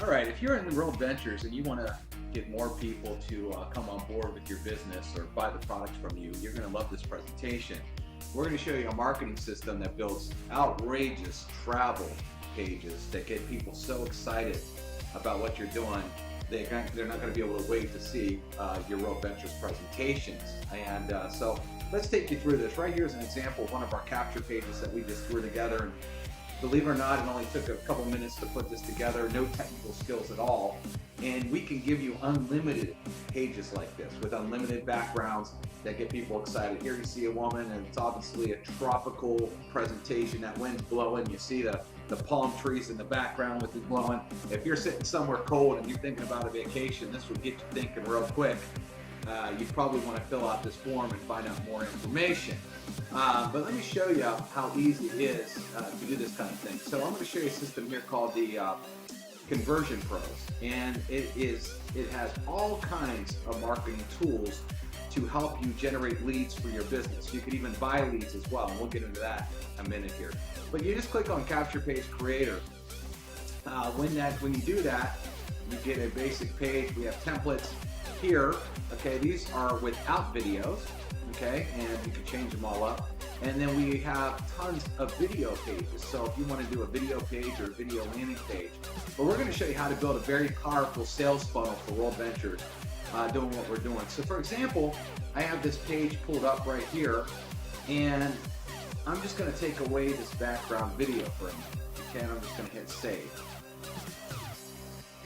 All right, if you're in the World Ventures and you want to get more people to come on board with your business or buy the products from you, you're going to love this presentation. We're going to show you a marketing system that builds outrageous travel pages that get people so excited about what you're doing, they're not going to be able to wait to see your World Ventures presentations. And so let's take you through this. Right here is an example of one of our capture pages that we just threw together. And believe it or not, it only took a couple minutes to put this together, no technical skills at all. And we can give you unlimited pages like this with unlimited backgrounds that get people excited. Here you see a woman, and it's obviously a tropical presentation. That wind's blowing. You see the palm trees in the background with it blowing. If you're sitting somewhere cold and you're thinking about a vacation, this would get you thinking real quick. You probably want to fill out this form and find out more information. But let me show you how easy it is to do this kind of thing. So I'm going to show you a system here called the Conversion Pros, and it has all kinds of marketing tools to help you generate leads for your business. You can even buy leads as well, and we'll get into that in a minute here. But you just click on Capture Page Creator. When you do that, you get a basic page. We have templates here. Okay, these are without videos. Okay, and you can change them all up. And then we have tons of video pages. So if you want to do a video page or a video landing page, but we're going to show you how to build a very powerful sales funnel for World Ventures doing what we're doing. So for example, I have this page pulled up right here, and I'm just going to take away this background video for a minute. Okay, and I'm just going to hit save.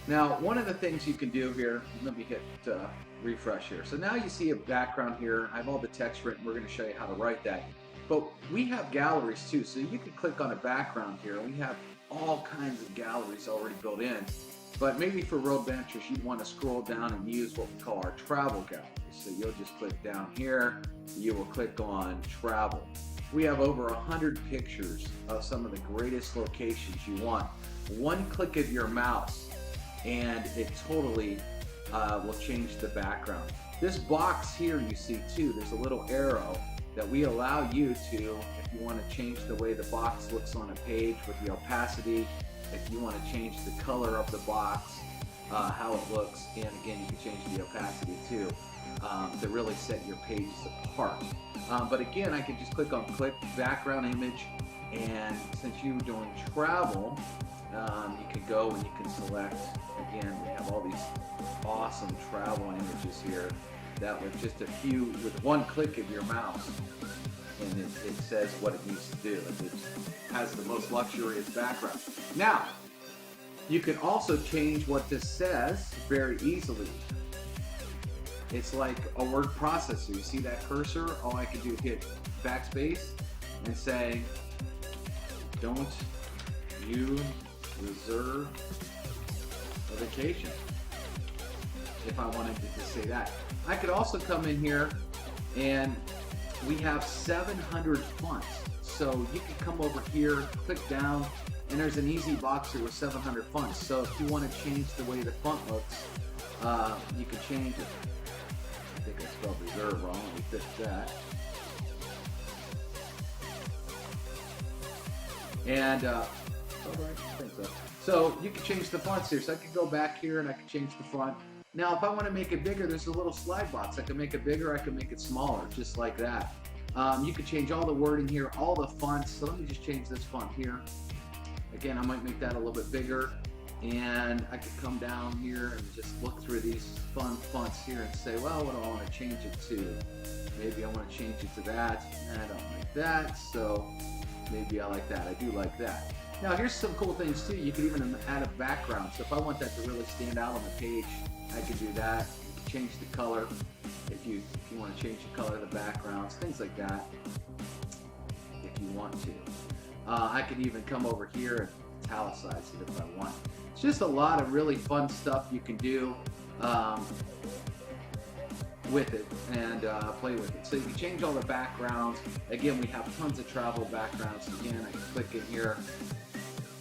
Now, one of the things you can do here, let me hit refresh here. So now you see a background here. I have all the text written. We're going to show you how to write that. But we have galleries too. So you can click on a background here. We have all kinds of galleries already built in. But maybe for World Ventures, you want to scroll down and use what we call our travel gallery. So you'll just click down here. You will click on travel. We have over 100 pictures of some of the greatest locations you want. One click of your mouse, and it totally will change the background. This box here you see too, there's a little arrow that we allow you to, if you want to change the way the box looks on a page with the opacity, if you want to change the color of the box, how it looks, and again you can change the opacity too to really set your pages apart. But again, I can just click on background image, and since you're doing travel, you can go and you can select, again, we have all these awesome travel images here that with just with one click of your mouse, and it says what it needs to do. It has the most luxurious background. Now, you can also change what this says very easily. It's like a word processor. You see that cursor? All I can do is hit backspace and say, don't you reserve a vacation, if I wanted to just say that. I could also come in here, and we have 700 fonts. So you can come over here, click down, and there's an easy box here with 700 fonts. So if you want to change the way the font looks, you can change it. I think I spelled reserve wrong. Let me fix that. And so you can change the fonts here. So I can go back here and I can change the font. Now, if I want to make it bigger, there's a little slide box. I can make it bigger, I can make it smaller, just like that. You can change all the wording here, all the fonts. So let me just change this font here. Again, I might make that a little bit bigger. And I could come down here and just look through these fun fonts here and say, well, what do I want to change it to? Maybe I want to change it to that. I don't like that, so maybe I like that. I do like that. Now, here's some cool things too. You can even add a background. So if I want that to really stand out on the page, I can do that. You can change the color if you want to change the color of the backgrounds, things like that, if you want to. I could even come over here and italicize it if I want. It's just a lot of really fun stuff you can do with it and play with it. So you can change all the backgrounds. Again, we have tons of travel backgrounds. Again, I can click in here,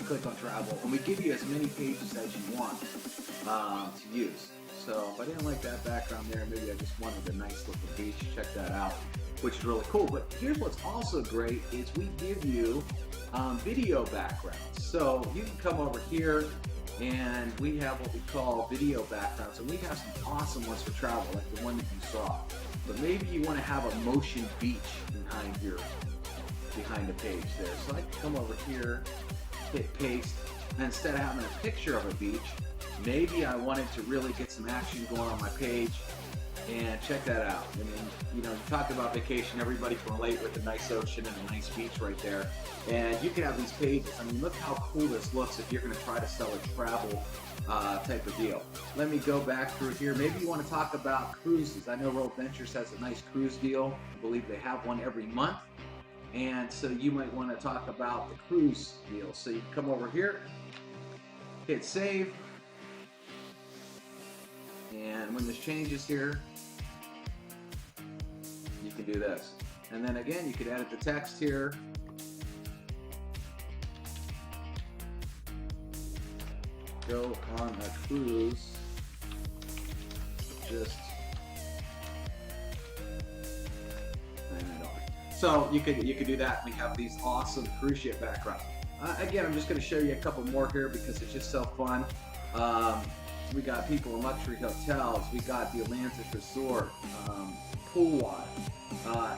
click on travel, and we give you as many pages as you want to use. So if I didn't like that background there, maybe I just wanted a nice looking page. Check that out, which is really cool. But here's what's also great is we give you video backgrounds. So you can come over here and we have what we call video backgrounds, and we have some awesome ones for travel, like the one that you saw. But maybe you want to have a motion beach behind the page there. So I can come over here, hit paste, and instead of having a picture of a beach, maybe I wanted to really get some action going on my page. And check that out. I mean, you know, you talk about vacation, everybody can relate with a nice ocean and a nice beach right there. And you can have these pages. I mean, look how cool this looks if you're going to try to sell a travel type of deal. Let me go back through here. Maybe you want to talk about cruises. I know World Ventures has a nice cruise deal. I believe they have one every month. And so you might want to talk about the cruise deal. So you come over here, hit save. And when this changes here, you can do this. And then again, you could edit the text here. Go on a cruise. Just so you could do that. We have these awesome cruise ship backgrounds. Again, I'm just going to show you a couple more here because it's just so fun. We got people in luxury hotels. We got the Atlantis Resort, pool water.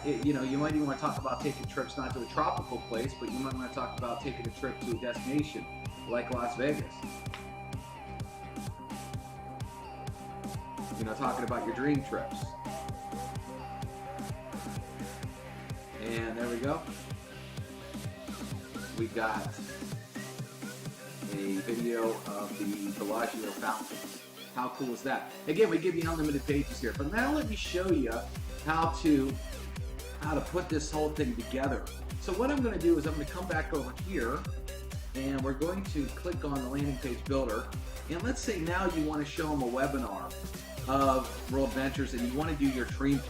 You know, you might even want to talk about taking trips not to a tropical place, but you might want to talk about taking a trip to a destination like Las Vegas. You know, talking about your dream trips. And there we go. We got a video of the Bellagio fountain. How cool is that? Again, we give you unlimited pages here, but now let me show you how to put this whole thing together. So what I'm going to do is I'm going to come back over here, and we're going to click on the landing page builder. And let's say now you want to show them a webinar of World Ventures, and you want to do your dream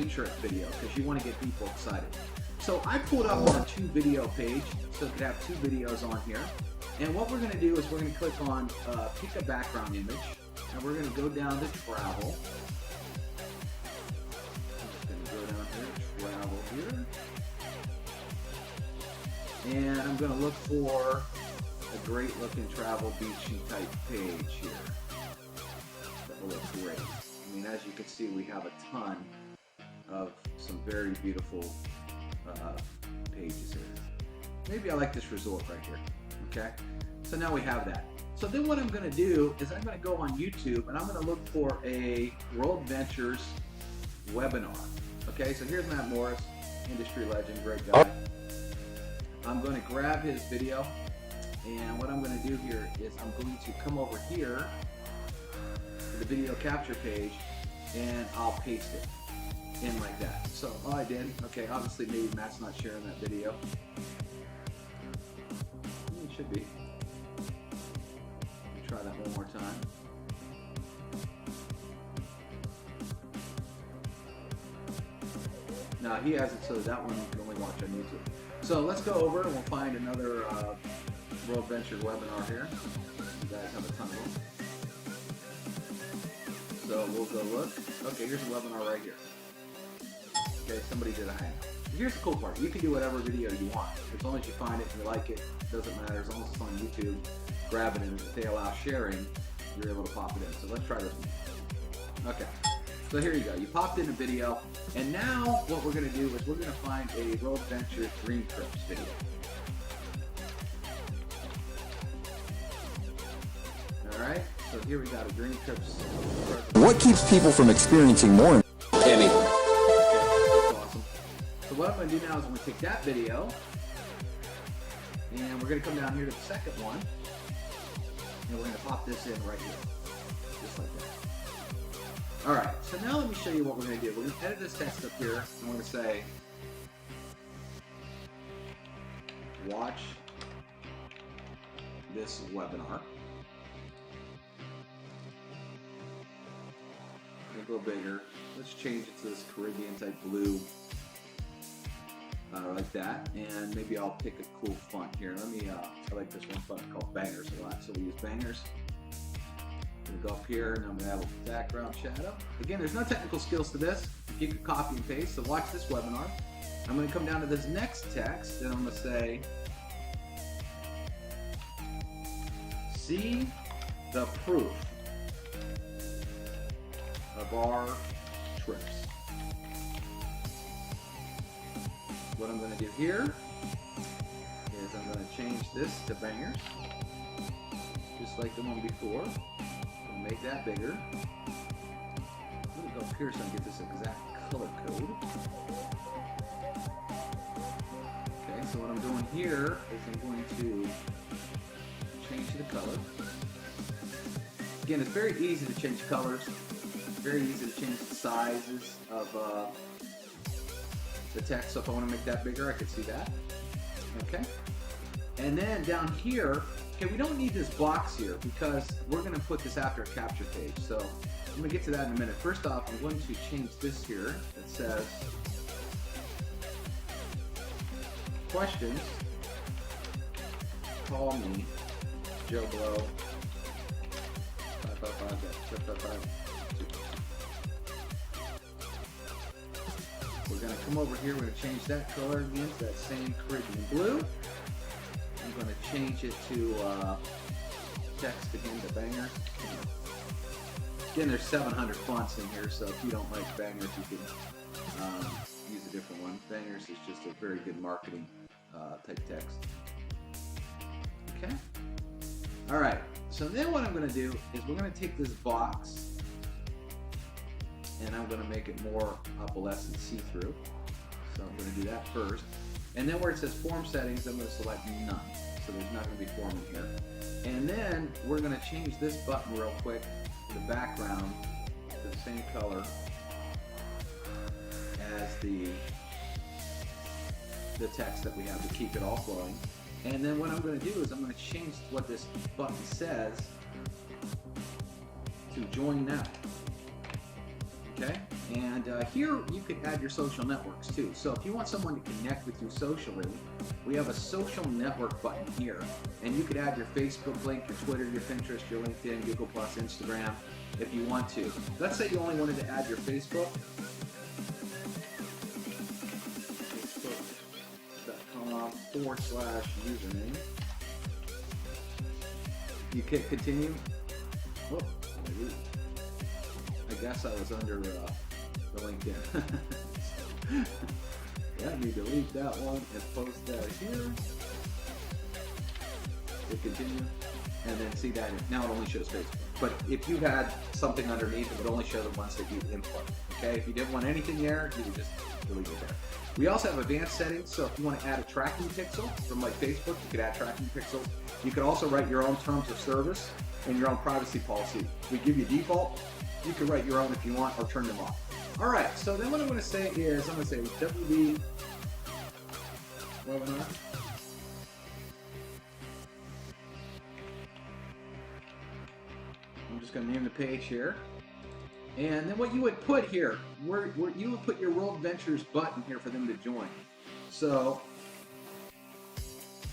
trip video because you want to get people excited. So I pulled up on a 2 video page, so it could have 2 videos on here. And what we're going to do is we're going to click on pick a background image, and we're going to go down to travel. I'm just going to go down here, travel here. And I'm going to look for a great looking travel beachy type page here. That will look great. I mean, as you can see, we have a ton of some very beautiful pages here. Maybe I like this resort right here. Okay, so now we have that. So then what I'm going to do is I'm going to go on YouTube and I'm going to look for a World Ventures webinar. Okay, so here's Matt Morris, industry legend, great guy. I'm going to grab his video, and what I'm going to do here is I'm going to come over here to the video capture page, and I'll paste it in like that. So all I did, okay, obviously maybe Matt's not sharing that video. It should be. Let me try that one more time. No, he has it so that one you can only watch on YouTube. So let's go over and we'll find another World Venture webinar here. You guys have a ton of them. So we'll go look. Okay, here's a webinar right here. Okay, somebody did a hangout. Here's the cool part. You can do whatever video you want. As long as you find it and you like it, doesn't matter. As long as it's on YouTube, grab it, and if they allow sharing, you're able to pop it in. So let's try this one. Okay, so here you go. You popped in a video, and now what we're going to do is we're going to find a World Venture Dream Trips video. All right, so here we got a Dream Trips. What keeps people from experiencing more? Penny. So what I'm going to do now is I'm going to take that video, and we're going to come down here to the second one, and we're going to pop this in right here, just like that. All right, so now let me show you what we're going to do. We're going to edit this text up here, and we're going to say, watch this webinar. Make it a little bigger. Let's change it to this Caribbean type blue. Like that, and maybe I'll pick a cool font here. Let me, I like this one font called Bangers a lot, so we use Bangers. I'm gonna go up here, and I'm gonna have a background shadow. Again, there's no technical skills to this. You can copy and paste, so watch this webinar. I'm gonna come down to this next text, and I'm gonna say, see the proof of our trips. What I'm going to do here is I'm going to change this to bangers, just like the one before. I'll make that bigger. I'm going to go up here so I can get this exact color code. Okay, so what I'm doing here is I'm going to change the color. Again, it's very easy to change colors. It's very easy to change the sizes of the text. So if I want to make that bigger, I could see that. Okay. And then down here, okay, we don't need this box here because we're going to put this after a capture page. So I'm going to get to that in a minute. First off, I'm going to change this here that says questions. Call me Joe Blow 555. We're going to come over here. We're going to change that color again to that same Caribbean blue. I'm going to change it to text again to bangers. Again, there's 700 fonts in here, so if you don't like bangers, you can use a different one. Bangers is just a very good marketing type text. Okay. All right. So then what I'm going to do is we're going to take this box and I'm going to make it more opalescent see-through. So I'm going to do that first. And then where it says form settings, I'm going to select none. So there's not going to be form in here. And then we're going to change this button real quick to the background to the same color as the text that we have to keep it all flowing. And then what I'm going to do is I'm going to change what this button says to join now. Okay, and here you can add your social networks too. So if you want someone to connect with you socially, we have a social network button here, and you could add your Facebook link, your Twitter, your Pinterest, your LinkedIn, Google+, Instagram, if you want to. Let's say you only wanted to add your Facebook. Facebook.com/username. You click continue. Whoop, I guess I was under the LinkedIn. Let me delete that one and post that here. Hit continue, and then see that now it only shows Facebook. But if you had something underneath, it would only show the ones that you input. Okay, if you didn't want anything there, you would just delete it there. We also have advanced settings, so if you want to add a tracking pixel from like Facebook, you could add tracking pixels. You could also write your own terms of service and your own privacy policy. We give you default. You can write your own if you want or turn them off. All right, so then what I'm going to say is, I'm going to say WB webinar. I'm just going to name the page here. And then what you would put here, where you would put your World Ventures button here for them to join. So,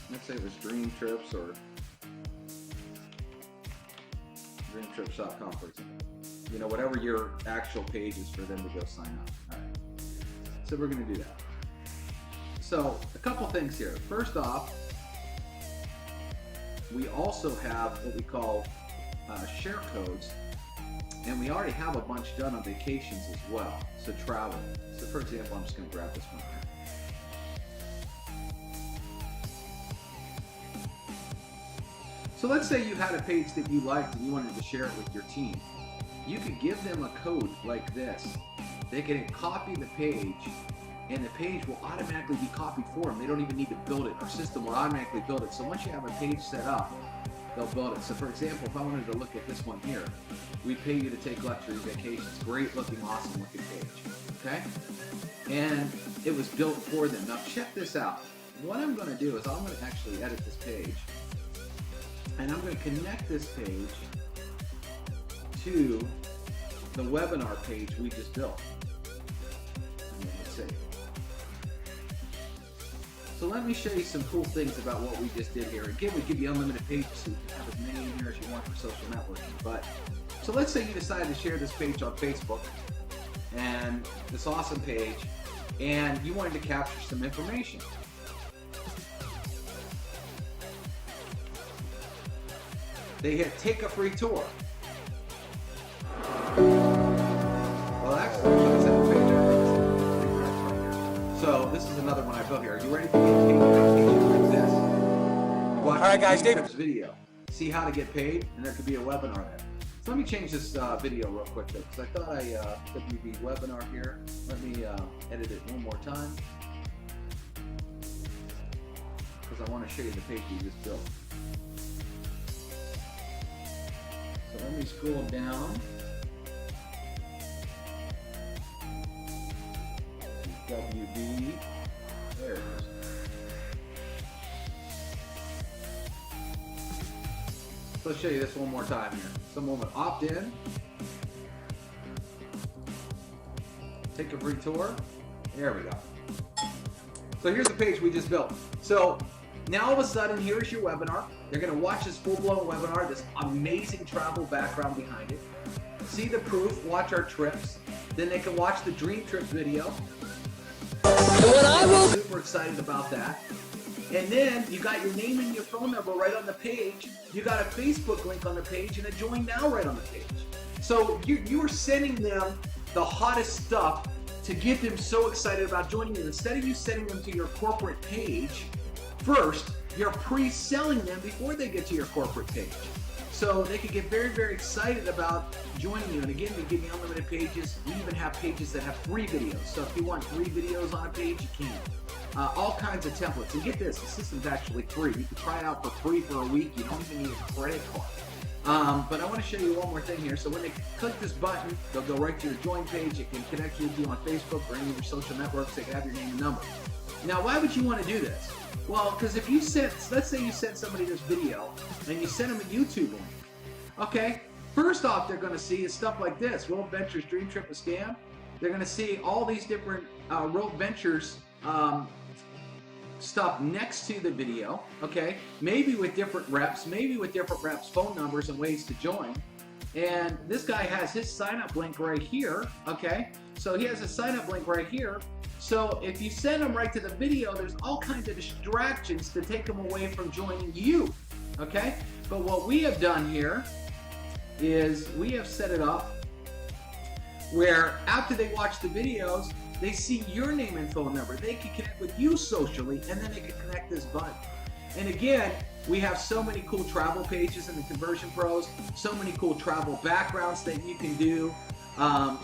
let's say it was Dream Trips or dreamtrips.com, for example. You know, whatever your actual page is for them to go sign up. All right. So we're going to do that. So a couple things here. First off, we also have what we call share codes, and we already have a bunch done on vacations as well. So travel. So for example, I'm just going to grab this one here. So let's say you had a page that you liked and you wanted to share it with your team. You could give them a code like this. They can copy the page, and the page will automatically be copied for them. They don't even need to build it. Our system will automatically build it. So once you have a page set up, they'll build it. So for example, if I wanted to look at this one here, we pay you to take luxury vacations. Great looking, awesome looking page. Okay? And it was built for them. Now check this out. What I'm going to do is I'm going to actually edit this page, and I'm going to connect this page to the webinar page we just built. Let's see. So let me show you some cool things about what we just did here. Again, we give you unlimited pages, so you can have as many in here as you want for social networking. But so let's say you decide to share this page on Facebook, and this awesome page, and you wanted to capture some information. they hit take a free tour. Well, actually, let's have a page. So this is another one I built here. Are you ready to get paid vacation like this? Watch All right, guys, David. Video. See how to get paid, and there could be a webinar there. So let me change this video real quick though, because I thought WB webinar here. Let me edit it one more time, because I want to show you the page we just built. So let me scroll down. WB. There it is. So let's show you this one more time here. Someone would opt in, take a free tour. There we go. So here's the page we just built. So now all of a sudden, here's your webinar. They're going to watch this full-blown webinar, this amazing travel background behind it. See the proof, watch our trips. Then they can watch the dream trip video. Super excited about that. And then you got your name and your phone number right on the page. You got a Facebook link on the page and a join now right on the page. So you are sending them the hottest stuff to get them so excited about joining you. Instead of you sending them to your corporate page first, you're pre-selling them before they get to your corporate page. So they can get very, very excited about joining you. And again, we give you unlimited pages. We even have pages that have free videos. So if you want 3 videos on a page, you can. All kinds of templates. And get this, the system's actually free. You can try it out for free for a week. You don't even need a credit card. But I want to show you one more thing here. So when they click this button, they'll go right to your join page. It can connect with you on Facebook or any of your social networks. They can have your name and number. Now, why would you want to do this? Well, because if you sent, let's say you sent somebody this video and you send them a YouTube link. Okay, first off, they're going to see is stuff like this: World Ventures Dream Trip a Scam. They're going to see all these different World Ventures stuff next to the video. Okay, maybe with different reps, phone numbers and ways to join. And this guy has his sign-up link right here. Okay, so he has a sign-up link right here. So if you send them right to the video, there's all kinds of distractions to take them away from joining you. Okay, but what we have done here is we have set it up where after they watch the videos, they see your name and phone number. They can connect with you socially, and then they can connect this button. And again, we have so many cool travel pages in the Conversion Pros, so many cool travel backgrounds that you can do.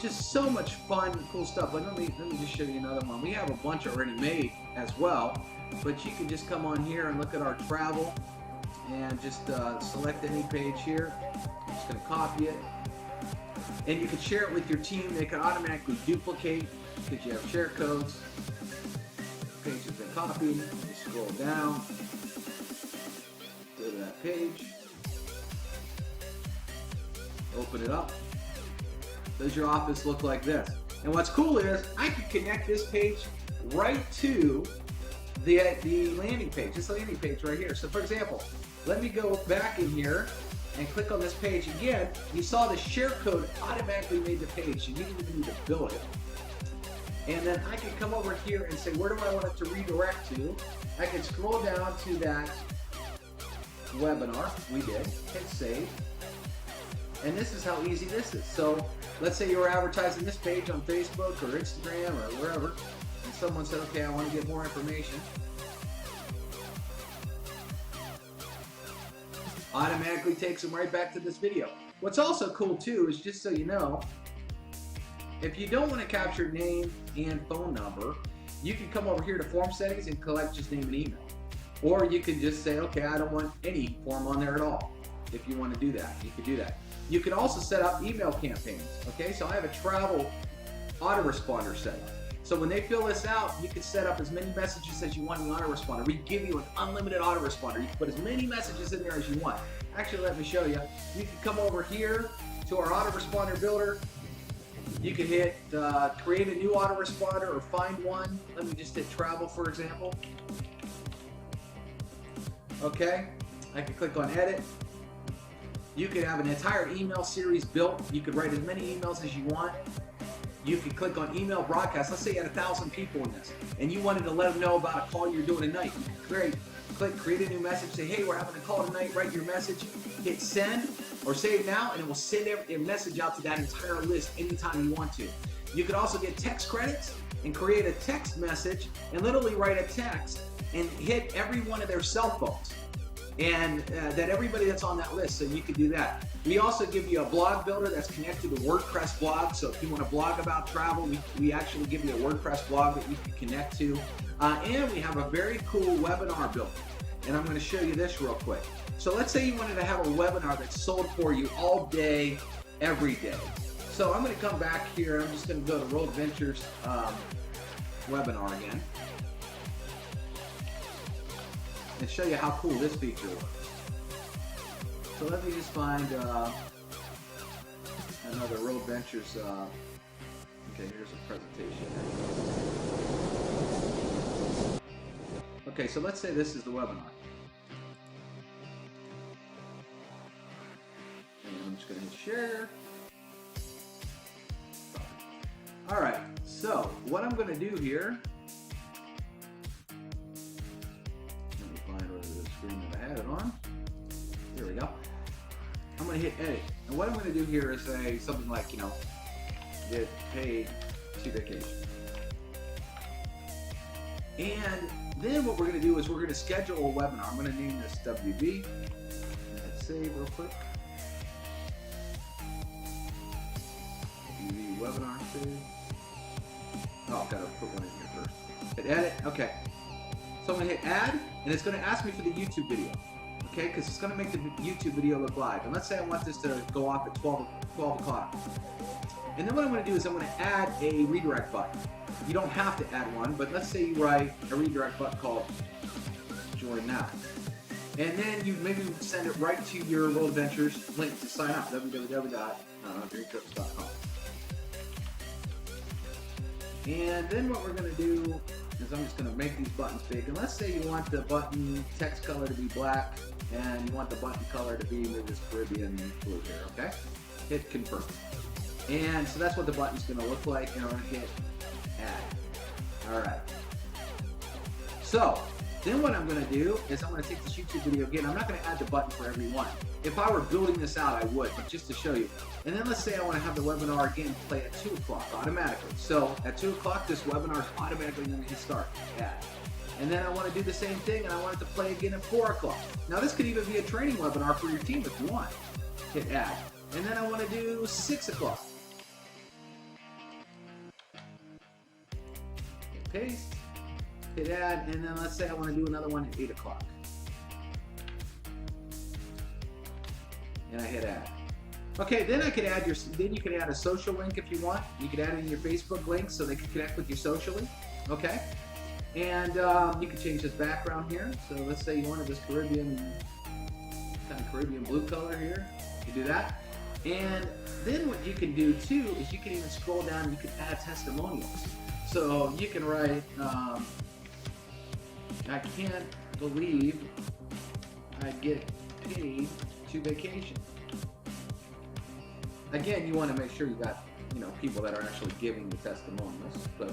Just so much fun, cool stuff. But let me just show you another one. We have a bunch already made as well, but you can just come on here and look at our travel and just select any page here. I'm just going to copy it. And you can share it with your team. They can automatically duplicate because you have share codes. The page has been copied. You scroll down. Go to that page. Open it up. Does your office look like this? And what's cool is I can connect this page right to the landing page. This landing page right here. So for example, let me go back in here and click on this page again. You saw the share code automatically made the page, so you didn't even need to build it. And then I can come over here and say, where do I want it to redirect to? I can scroll down to that webinar we did, hit save. And this is how easy this is. So let's say you were advertising this page on Facebook or Instagram or wherever, and someone said, okay, I want to get more information. Automatically takes them right back to this video. What's also cool too is, just so you know, if you don't want to capture name and phone number, you can come over here to form settings and collect just name and email. Or you can just say, okay, I don't want any form on there at all. If you want to do that, you can do that. You can also set up email campaigns. Okay, so I have a travel autoresponder set up. So when they fill this out, you can set up as many messages as you want in the autoresponder. We give you an unlimited autoresponder. You can put as many messages in there as you want. Actually, let me show you. You can come over here to our autoresponder builder. You can hit create a new autoresponder or find one. Let me just hit travel, for example. Okay, I can click on edit. You could have an entire email series built. You could write as many emails as you want. You could click on email broadcast. Let's say you had 1,000 people in this and you wanted to let them know about a call you're doing tonight. Great. click create a new message, say, hey, we're having a call tonight, write your message, hit send or save now, and it will send a message out to that entire list anytime you want to. You could also get text credits and create a text message and literally write a text and hit every one of their cell phones. And that everybody that's on that list, so you can do that. We also give you a blog builder that's connected to WordPress blog, so if you want to blog about travel, we actually give you a WordPress blog that you can connect to. And we have a very cool webinar builder, and I'm going to show you this real quick. So let's say you wanted to have a webinar that's sold for you all day, every day. So I'm going to come back here, I'm just going to go to Road Ventures webinar again, and show you how cool this feature works. So let me just find another Road Ventures. Okay, here's a presentation. Okay, so let's say this is the webinar. And I'm just going to hit share. All right, so what I'm going to do here. That I had it on. Here we go. I'm going to hit edit. And what I'm going to do here is say something like, you know, get paid to vacation. And then what we're going to do is we're going to schedule a webinar. I'm going to name this WV. Hit save real quick. WV webinar save. Oh, I've got to put one in here first. Hit edit. Okay. So I'm going to hit add, and it's going to ask me for the YouTube video, okay? Because it's going to make the YouTube video look live. And let's say I want this to go off at 12 o'clock. And then what I'm going to do is I'm going to add a redirect button. You don't have to add one, but let's say you write a redirect button called Join Now. And then you maybe send it right to your Road Ventures link to sign up, www.dreamtrips.com. And then what we're going to do is I'm just going to make these buttons big. And let's say you want the button text color to be black and you want the button color to be maybe this Caribbean blue here, okay? Hit confirm. And so that's what the button's going to look like, and I'm going to hit add. All right. So then what I'm going to do is I'm going to take this YouTube video again. I'm not going to add the button for every one. If I were building this out, I would, but just to show you. And then let's say I want to have the webinar again play at 2 o'clock automatically. So at 2 o'clock, this webinar is automatically going to hit start. Add. And then I want to do the same thing, and I want it to play again at 4 o'clock. Now this could even be a training webinar for your team if you want. Hit add. And then I want to do 6 o'clock. Hit paste. Hit add, and then let's say I want to do another one at 8 o'clock. And I hit add. Okay, then I could add then you can add a social link if you want. You could add it in your Facebook link so they can connect with you socially. Okay? And you can change this background here. So let's say you wanted this Caribbean, kind of Caribbean blue color here. You do that. And then what you can do too is you can even scroll down and you can add testimonials. So you can write, I can't believe I get paid to vacation. Again, you want to make sure you got, you know, people that are actually giving the testimonials, but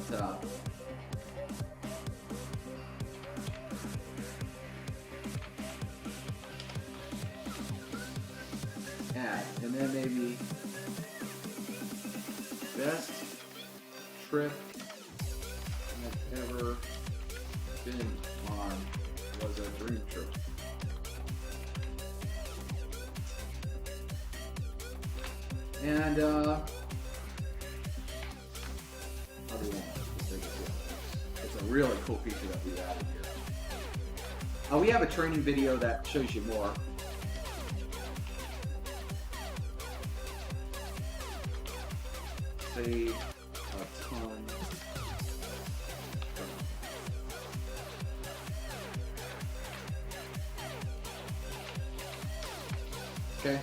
add, and then maybe best trip I've ever been on was a dream trip. And I'll do one. It's a really cool feature that we added here. We have a training video that shows you more. Save a ton. Okay,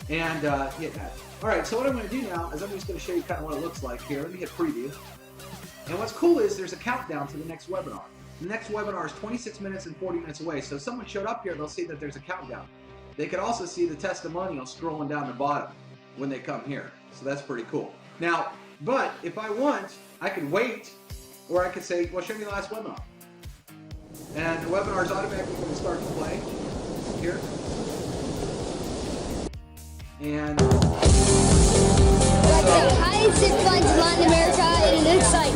and hit that. All right, so what I'm going to do now is I'm just going to show you kind of what it looks like here. Let me hit preview. And what's cool is there's a countdown to the next webinar. The next webinar is 26 minutes and 40 minutes away. So if someone showed up here, they'll see that there's a countdown. They could also see the testimonial scrolling down the bottom when they come here. So that's pretty cool. Now, but if I want, I could wait, or I could say, well, show me the last webinar. And the webinar is automatically going to start to play here. And like the highest zip lines in Latin America, and it's like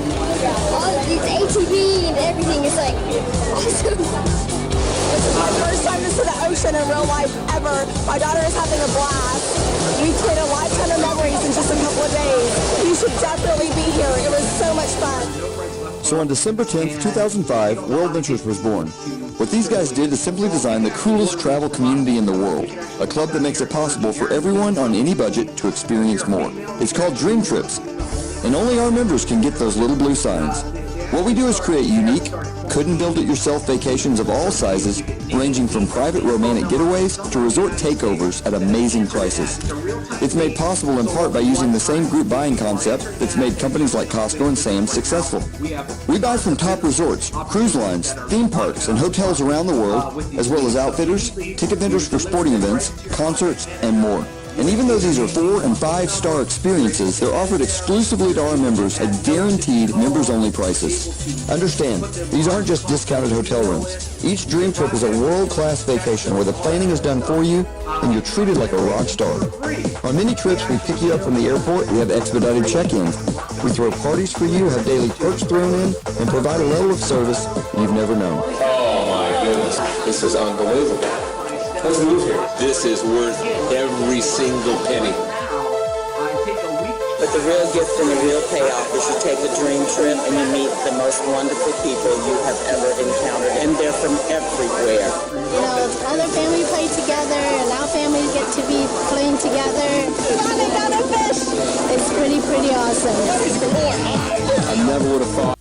all these ATV and everything is like awesome. This is my first time to see the ocean in real life ever. My daughter is having a blast. We've created a lifetime of memories in just a couple of days. You should definitely be here. It was so much fun. So on December 10th, 2005, World Ventures was born. What these guys did is simply design the coolest travel community in the world, a club that makes it possible for everyone on any budget to experience more. It's called Dream Trips, and only our members can get those little blue signs. What we do is create unique, couldn't-build-it-yourself vacations of all sizes, ranging from private romantic getaways to resort takeovers at amazing prices. It's made possible in part by using the same group buying concept that's made companies like Costco and Sam's successful. We buy from top resorts, cruise lines, theme parks, and hotels around the world, as well as outfitters, ticket vendors for sporting events, concerts, and more. And even though these are 4- and 5-star experiences, they're offered exclusively to our members at guaranteed members-only prices. Understand, these aren't just discounted hotel rooms. Each dream trip is a world-class vacation where the planning is done for you and you're treated like a rock star. On many trips, we pick you up from the airport, we have expedited check-ins. We throw parties for you, have daily perks thrown in, and provide a level of service you've never known. Oh my goodness, this is unbelievable. Let's move here. This is worth every single penny. But the real gift and the real payoff is you take a dream trip and you meet the most wonderful people you have ever encountered, and they're from everywhere. You know, other families play together, and our families get to be playing together. Fun and fish. It's pretty awesome. I never would have thought.